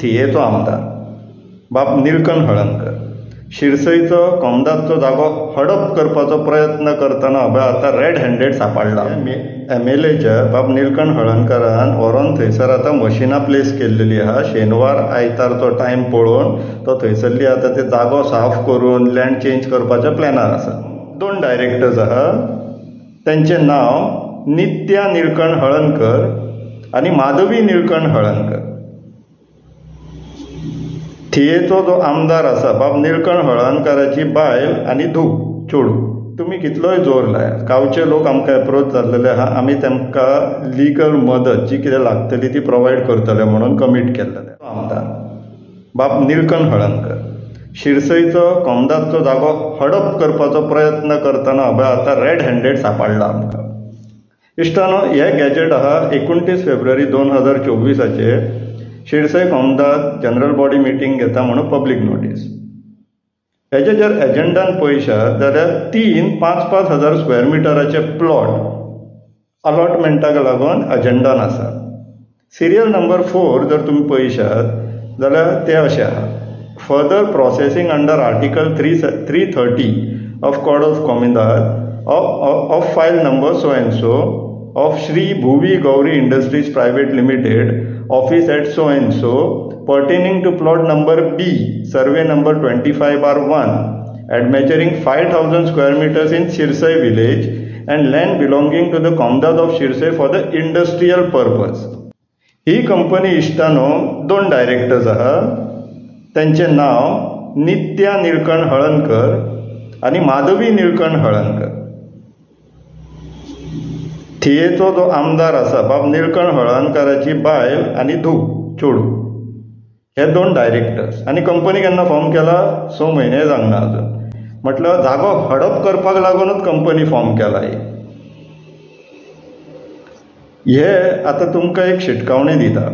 थियेचो आमदार बाब निलकंठ हळर्णकर शिरसयचो कोमदाचो जागो हडप करपाचो प्रयत्न करतना आता रेड हँडेड सांपडला। MLAच्या बाब निलकंठ हळर्णकरान व्हरोन थंयसर आतां मशिनां प्लेस केल्लेली आहा। शेनवार आयतारचो टायम पळोवन तो थंयसरली आतां ते जागो साफ करून लँड चेंज करपाच्या प्लॅनार आसा। 2 डायरेक्टर्स आहा, त्यांचे नाव नित्या निलकंठ हळर्णकर आणि माधवी निलकंठ हळर्णकर। थियेचो जो आमदार आसा बाब निलकंठ हळर्णकराची बायल आनी धूव चेडूं। तुमी कितलोय जोर लायात, गांवचे लोक आमकां एप्रोच जाल्लेले आहा, आमी तांकां लिगल मदत जी कितें लागतली ती प्रोवायड करतले म्हणून कमीट केल्लेले। आमदार बाब निलकंठ हळर्णकर शिरसयचो कोमदाचो जागो हडप करपाचो प्रयत्न करतना आता रेड हँडेड सांपडला आमकां। इश्टानो, हे गॅजेट आहा 29 फेब्रुवारी 2024 शिरसय कोमदाद जनरल बॉडी मिटींग घेता म्हणून पब्लीक नोटीस। हेजे जर एजेंडान पळयशात जाल्यार 3 5-5 हजार स्क्वेअर मिटराचे प्लॉट अलॉटमेंटाक लागून एजेंडान आसा। सिरियल नंबर 4 जर तुमी पळयशात जाल्यार ते अशें आहा, further processing under article 330 of code of कोमिदाद of file number so and so of Shri Bhuvi Gauri industries private limited office at so and so pertaining to plot number B survey number 25/1 at measuring 5,000 square meters in Shirsai village and land belonging to the Komdad of Shirsai for the industrial purpose। ही company इश्टानो 2 directors आहा, त्यांचे नाव नित्या निलकंठ हळर्णकर आणि माधवी निलकंठ हळर्णकर। थियेचो जो आमदार आसा बाब निलकंठ हळर्णकराची बायल आनी धूव चेडूं हे 2 डायरेक्टर्स। आणि कंपनी केन्ना फॉर्म केला 6 म्हयने जावना अजून, म्हटल्यार जागो हडप करपाक लागूनच कंपनी फॉर्म केला ही। हे आता तुमकां एक शिटकावणी दिता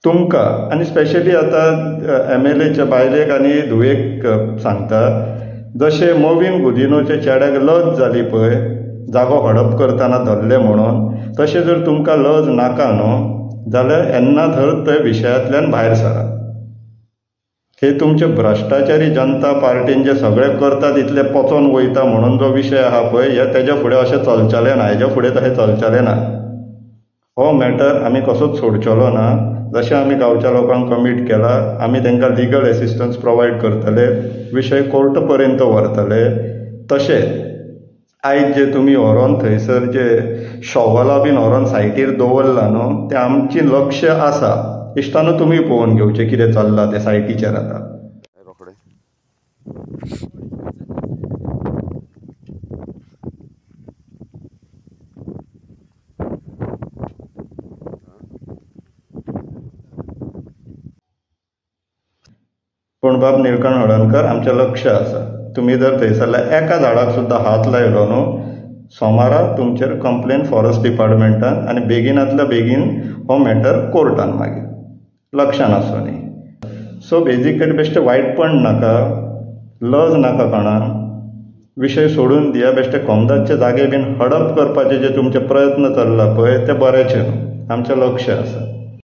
तुमकां, आनी स्पेशली आता MLAच्या बायलेक आनी धुवेक सांगता, जशे मोविन गुदिनोच्या चेड्याक लज जाली पळय जागो हडप करतना धरले म्हणून, तशें जर तुमकां लज नाका न्हू जाल्यार येन्ना धर ते विशयांतल्यान भायर सरा। हे तुमचे भ्रश्टाचारी जनता पार्टीन जे सगळें करता तितले पचोन वयता म्हणून जो विशय आहा पळय, हे तेज्या फुडें अशें चलचलें ना, हेज्या फुडें तशें चलचलें ना। हो मॅटर आमी कसोच सोडचलो ना। जशें आमी गांवच्या लोकांक कमीट केला, आमी तांकां लिगल एसिस्टन्स प्रोवायड करतले, विशय कोर्ट पर्यंत व्हरतले। तशें आयज जे तुमी व्हरोन थंयसर जे शॉवलां बीन व्हरोन सायटीर दवरला न्हू, तें आमची लक्ष आसा। इश्टानो, तुमी पळोवन घेवचें कितें चल्लां तें सायटीचेर आतां। पूण बाब निलकंठ हळर्णकर आमचें लक्ष आसा। तुम्ही जर थंयसरल्या एका झाडाक सुद्दां हात लायलो न्हू, सोमारा तुमचेर कंप्लेन फॉरेस्ट डिपार्टमेंटान आनी बेगिनांतल्या बेगीन हो मॅटर कोर्टान मागीर लक्षान आसूं न्ही। सो बेजिकली बेश्टें वायटपण नाका, लज नाका कोणाक, विशय सोडून दिया। बेश्टे कोमदाचे जागे बीन हडप करपाचे जे तुमचे प्रयत्न चल्ला पळय ते बरेचे न्हू, आमचें लक्ष आसा।